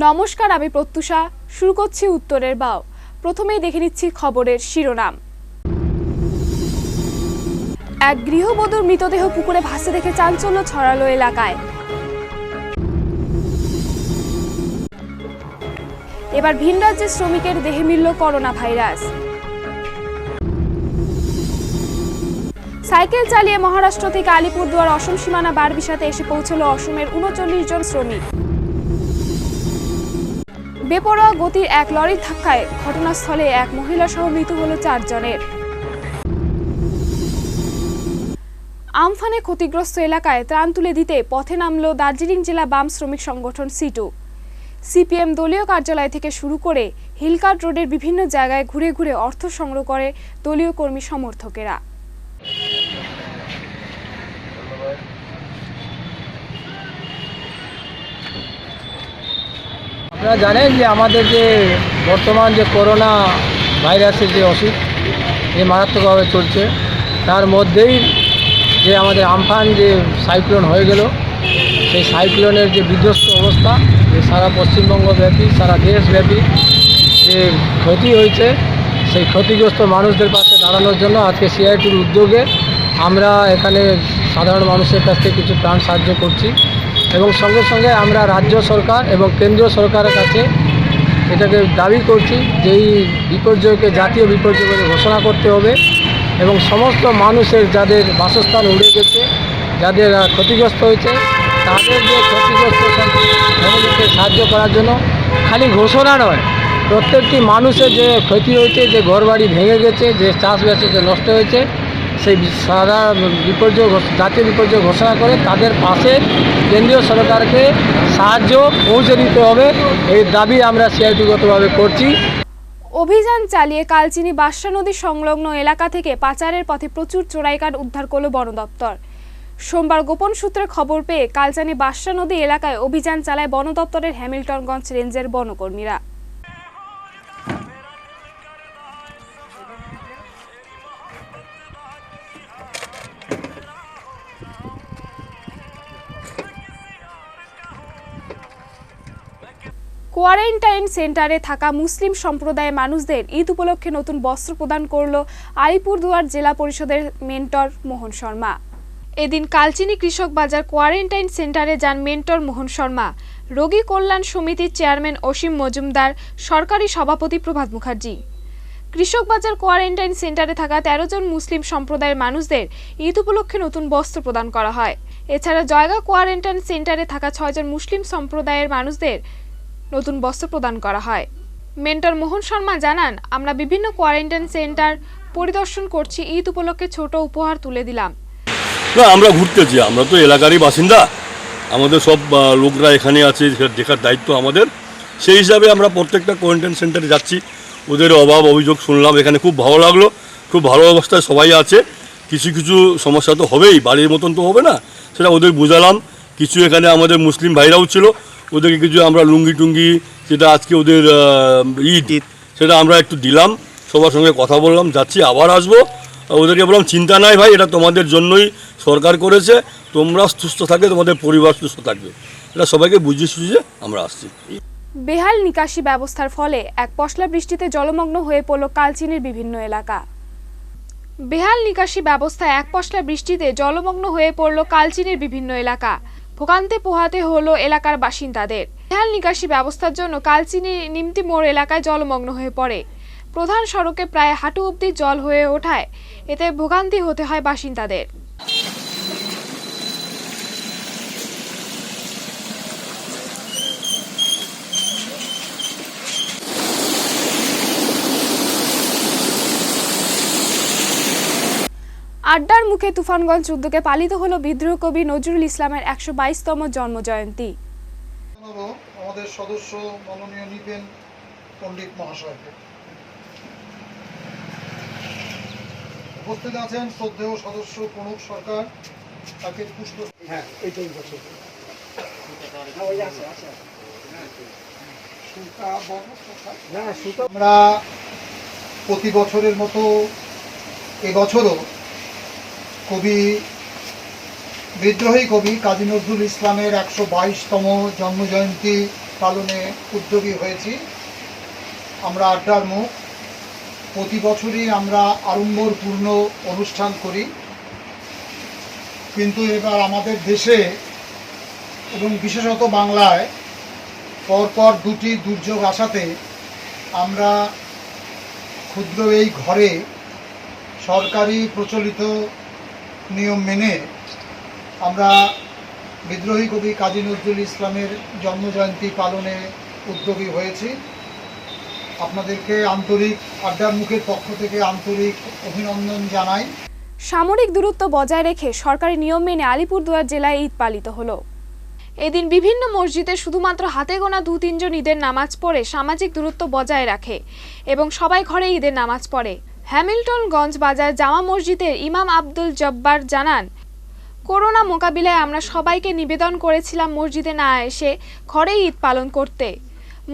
নমস্কার, আমি প্রত্যুষা। শুরু করছি উত্তরের বাও। প্রথমেই দেখে নিচ্ছি খবরের শিরোনাম। এক গৃহবধূর মৃতদেহ পুকুরে ভাসতে দেখে চাঞ্চল্য ছড়ালো এলাকায়। এবার ভিন রাজ্যের শ্রমিকের দেহে মিলল করোনা ভাইরাস। সাইকেল চালিয়ে মহারাষ্ট্র থেকে আলিপুরদুয়ার অসম সীমানা বারবিশাতে এসে পৌঁছল অসমের ৩৯ জন শ্রমিক। বেপরোয়া গতির এক লরির ধাক্কায় ঘটনাস্থলে এক মহিলা সহ মৃত্যু হল ৪ জনের। আমফানে ক্ষতিগ্রস্ত এলাকায় ত্রাণ তুলে দিতে পথে নামল দার্জিলিং জেলা বাম শ্রমিক সংগঠন সিটু। সিপিএম দলীয় কার্যালয় থেকে শুরু করে হিলকার্ট রোডের বিভিন্ন জায়গায় ঘুরে ঘুরে অর্থ সংগ্রহ করে দলীয় কর্মী সমর্থকেরা। আপনারা জানেন যে আমাদের যে বর্তমান যে করোনা ভাইরাসের যে অসুখ যে মারাত্মকভাবে চলছে, তার মধ্যেই যে আমাদের আমফান যে সাইক্লোন হয়ে গেল, সেই সাইক্লোনের যে বিধ্বস্ত অবস্থা, যে সারা পশ্চিমবঙ্গ ব্যাপী সারা দেশব্যাপী যে ক্ষতি হয়েছে, সেই ক্ষতিগ্রস্ত মানুষদের পাশে দাঁড়ানোর জন্য আজকে সিআইটির উদ্যোগে আমরা এখানে সাধারণ মানুষের কাছ থেকে কিছু ত্রাণ সাহায্য করছি এবং সঙ্গে সঙ্গে আমরা রাজ্য সরকার এবং কেন্দ্রীয় সরকারের কাছে এটাকে দাবি করছি যে এই বিপর্যয়কে জাতীয় বিপর্যয় বলে ঘোষণা করতে হবে এবং সমস্ত মানুষের যাদের বাসস্থান উড়ে গেছে, যাদের ক্ষতিগ্রস্ত হয়েছে, তাদের যে ক্ষতিগ্রস্ত ফ্যামিলিকে সাহায্য করার জন্য খালি ঘোষণা নয়, প্রত্যেকটি মানুষের যে ক্ষতি হয়েছে, যে ঘরবাড়ি ভেঙে গেছে, যে চাষবাসে যে নষ্ট হয়েছে, সেই সারা বিপর্যয় জাতীয় বিপর্যয় ঘোষণা করে তাদের পাশে কেন্দ্রীয় সরকারকে সাহায্য পৌঁছে দিতে হবে, এই দাবি আমরা সিআইটিগতভাবে করছি। অভিযান চালিয়ে কালচিনি বাসরা নদী সংলগ্ন এলাকা থেকে পাচারের পথে প্রচুর চোরাইকাঠ উদ্ধার করল বন দপ্তর। সোমবার গোপন সূত্রে খবর পেয়ে কালচিনি বাসরা নদী এলাকায় অভিযান চালায় বন দপ্তরের হ্যামিল্টনগঞ্জ রেঞ্জের বনকর্মীরা। কোয়ারেন্টাইন সেন্টারে থাকা মুসলিম সম্প্রদায়ের মানুষদের ঈদ উপলক্ষে নতুন বস্ত্র প্রদান করল আলিপুরদুয়ার জেলা পরিষদের মেন্টর মোহন শর্মা। এদিন কালচিনি কৃষক বাজার কোয়ারেন্টাইন সেন্টারে যান মেন্টর মোহন শর্মা, রোগী কল্যাণ সমিতির চেয়ারম্যান অসীম মজুমদার, সরকারি সভাপতি প্রভাত মুখার্জি। কৃষক বাজার কোয়ারেন্টাইন সেন্টারে থাকা ১৩ জন মুসলিম সম্প্রদায়ের মানুষদের ঈদ উপলক্ষে নতুন বস্ত্র প্রদান করা হয়। এছাড়া জয়গা কোয়ারেন্টাইন সেন্টারে থাকা ৬ জন মুসলিম সম্প্রদায়ের মানুষদের নতুন বস্ত্র প্রদান করা হয়। মেন্টর মোহন শর্মা জানান, আমরা বিভিন্ন কোয়ারেন্টাইন সেন্টার পরিদর্শন করছি, ঈদ উপলক্ষে ছোট উপহার তুলে দিলাম। না, আমরা ঘুরতেছি, আমরা তো এলাকারই বাসিন্দা, আমাদের সব লোকরা এখানে আছে, দেখার দায়িত্ব আমাদের। সেই হিসাবে আমরা প্রত্যেকটা কোয়ারেন্টাইন সেন্টারে যাচ্ছি, ওদের অভাব অভিযোগ শুনলাম, এখানে খুব ভালো লাগলো, খুব ভালো অবস্থায় সবাই আছে। কিছু কিছু সমস্যা তো হবেই, বাড়ির মতন তো হবে না, সেটা ওদের বুঝালাম। কিছু এখানে আমাদের মুসলিম ভাইরাও ছিল, ওদেরকে কিছু আমরা লুঙ্গি টুঙ্গি, যেটা আজকে ওদের ঈদ, সেটা আমরা একটু দিলাম, সবার সঙ্গে কথা বললাম, যাচ্ছি, আবার আসবো। ওদেরকে বললাম চিন্তা নাই ভাই, এটা তোমাদের জন্যই সরকার করেছে, তোমরা সুস্থ থাকবে, তোমাদের পরিবার সুস্থ থাকবে, এটা সবাইকে বুঝিয়ে সুঝিয়ে আমরা আসছি। বেহাল নিকাশি ব্যবস্থার ফলে এক পশলা বৃষ্টিতে জলমগ্ন হয়ে পড়ল কালচিনির বিভিন্ন এলাকা। বেহাল নিকাশি ব্যবস্থায় এক পশলা বৃষ্টিতে জলমগ্ন হয়ে পড়ল কালচিনির বিভিন্ন এলাকা। ভোগান্তি পোহাতে হলো এলাকার বাসিন্দাদের। বেহাল নিকাশি ব্যবস্থার জন্য কালচিনি নিমতি মোড় এলাকায় জলমগ্ন হয়ে পড়ে। প্রধান সড়কে প্রায় হাঁটু অবধি জল হয়ে ওঠায় এতে ভোগান্তি হতে হয় বাসিন্দাদের। আড্ডার মুখে তুফানগঞ্জ উদ্যোগে পালিত হলো বিদ্রোহ কবি নজরুল ইসলামের ১২২তম জন্মজয়ন্তী। আমাদের সদস্য মাননীয় নিপেন পণ্ডিত মহাশয়কে উপস্থিত আছেন শ্রদ্ধেয় সদস্য প্রণব সরকার, তাকে পুষ্প আমরা প্রতি বছরের মতো এবছরও বিদ্রোহী কবি কাজী নজরুল ইসলামের 122তম জন্মজয়ন্তী পালনে উদ্যোগী হয়েছি। আমরা আড্ডার মুখ প্রতি বছরই আমরা আড়ম্বরপূর্ণ অনুষ্ঠান করি, কিন্তু এবার আমাদের দেশে এবং বিশেষত বাংলায় পরপর দুটি দুর্যোগ আসাতে আমরা ক্ষুদ্র এই ঘরে সরকারি প্রচলিত নিয়ম মেনে আমরা বিদ্রোহী কবি কাজী নজরুল ইসলামের জন্মজয়ন্তী পালনে উদ্যোগী হয়েছি। আপনাদেরকে আন্তরিক আড্ডার মুখের পক্ষ থেকে আন্তরিক অভিনন্দন জানাই। সামরিক দূরত্ব বজায় রেখে সরকারি নিয়ম মেনে আলিপুরদুয়ার জেলায় ঈদ পালিত হলো। এদিন বিভিন্ন মসজিদে শুধুমাত্র হাতে গোনা 2-3 জন ঈদের নামাজ পড়ে সামাজিক দূরত্ব বজায় রাখে এবং সবাই ঘরে ঈদের নামাজ পড়ে। হ্যামিল্টনগঞ্জ বাজার জামা মসজিদের ইমাম আব্দুল জব্বার জানান, করোনা মোকাবিলায় আমরা সবাইকে নিবেদন করেছিলাম মসজিদে না এসে ঘরে ঈদ পালন করতে।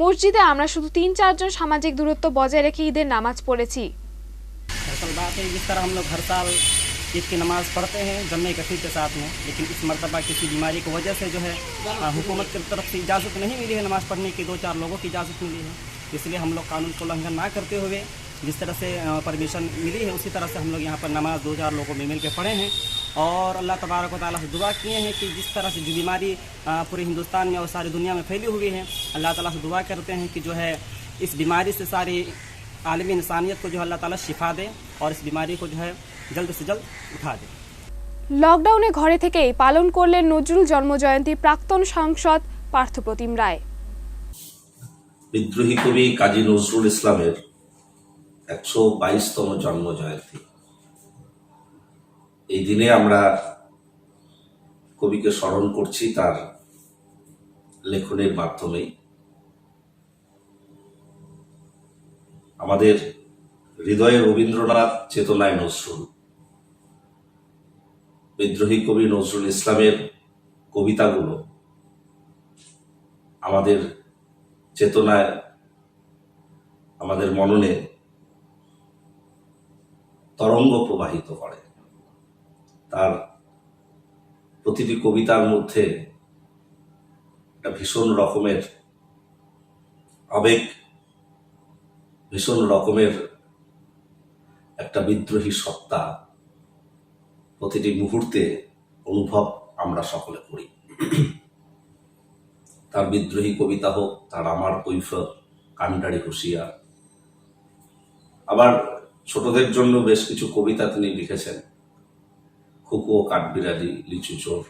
মসজিদে আমরা শুধু 3-4 জন সামাজিক দূরত্ব বজায় রেখে ঈদের নামাজ পড়েছি। दरअसल बात है, जिस तरह हम लोग हर साल ईद की नमाज़ पढ़ते हैं जम्मे कसीर के साथ में, लेकिन इस मरतबा किसी बीमारी की वजह से जो है हुकूमत की तरफ से इजाज़त नहीं मिली है नमाज़ पढ़ने की, 2-4 लोगों की इजाज़त मिली है। इसलिए हम लोग कानून को उल्लंघन ना करते हुए जिस तरह से परमिशन मिली है उसी तरह से हम लोग यहाँ पर नमाज़ 2-4 लोगों में मिल के पढ़े हैं और अल्लाह तबारक व तआला से दुआ किए हैं कि जिस तरह से जो बीमारी पूरे हिंदुस्तान में और सारी दुनिया में फैली हुई है, अल्लाह ताला से दुआ करते हैं कि जो है इस बीमारी से सारी आलमी इंसानियत को जो अल्लाह ताला शिफा दे और इस बीमारी को जो है जल्द से जल्द उठा दे। লকডাউনে ঘরে থেকেই পালন করলেন নজরুল জন্মজয়ন্তী প্রাক্তন সাংসদ পার্থপ্রতিম রায়। বিদ্রোহী কবি কাজী নজরুল ইসলামের 122তম জন্মজয়ন্তী। এই দিনে আমরা কবিকে স্মরণ করছি তার লেখনের মাধ্যমে। আমাদের হৃদয়ে রবীন্দ্রনাথ, চেতনায় নজরুল। বিদ্রোহী কবি নজরুল ইসলামের কবিতাগুলো আমাদের চেতনায়, আমাদের মননে তরঙ্গ প্রবাহিত করে। তার প্রতিটি কবিতার মধ্যে একটা ভীষণ রকমের আবেগ, ভীষণ রকমের একটা বিদ্রোহী সত্তা প্রতিটি মুহূর্তে অনুভব আমরা সকলে করি। তার বিদ্রোহী কবিতা হোক, তার আমার কৈফিয়ত, কান্ডারি হুঁশিয়ার, আবার ছোটদের জন্য বেশ কিছু কবিতা তিনি লিখেছেন, খুকু ও কাঠবিড়ালি, লিচু চোর।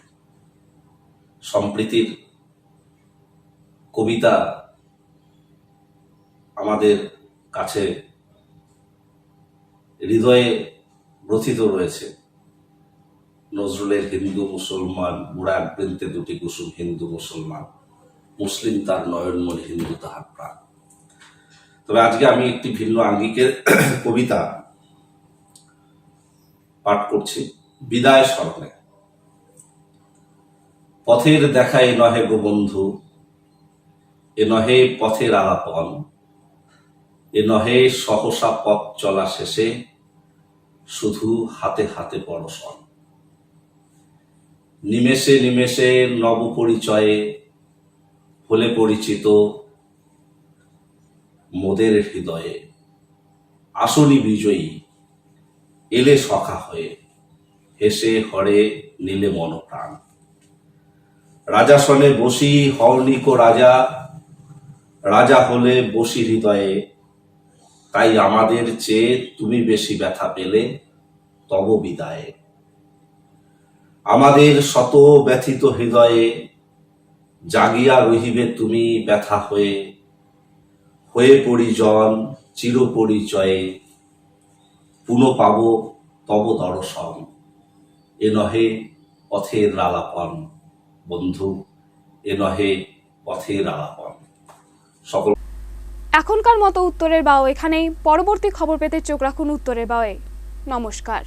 সম্প্রীতির কবিতা আমাদের কাছে হৃদয়ে গ্রথিত রয়েছে। নজরুলের হিন্দু মুসলমান, বুড়া বৃন্তে দুটি কুসুম, হিন্দু মুসলমান, মুসলিম তার নয়নমণি, হিন্দু তাহার প্রাণ। তবে আজকে আমি একটি ভিন্ন আঙ্গিকের কবিতা পাঠ করছি, বিদায় স্মরণে। পথের দেখায় নহে গো বন্ধু, এ নহে পথের আলাপন, এ নহে সহসা পথ চলা শেষে শুধু হাতে হাতে পরশন। নিমেষে নিমেষে নব পরিচয়ে হলে পরিচিত মোদের হৃদয়ে। আসনি বিজয়ী এলে সখা হয়ে, হেসে হরে নীলে মনপ্রাণ। রাজাসনে বসি হওনিক রাজা, রাজা হলে বসি হৃদয়ে। তাই আমাদের চেয়ে তুমি বেশি ব্যথা পেলে তব বিদায়ে। আমাদের শত ব্যথিত হৃদয়ে জাগিয়া রহিবে তুমি ব্যথা হয়ে, হয়ে পরিজন চির পরিচয়ে। পুনঃ পাব তব দর্শন, এ নহে পথের আলাপন। বন্ধু, এ নহে পথের আলাপন। সকল এখনকার মতো উত্তরের বাও এখানেই। পরবর্তী খবর পেতে চোখ রাখুন উত্তরের বাওয়ে। নমস্কার।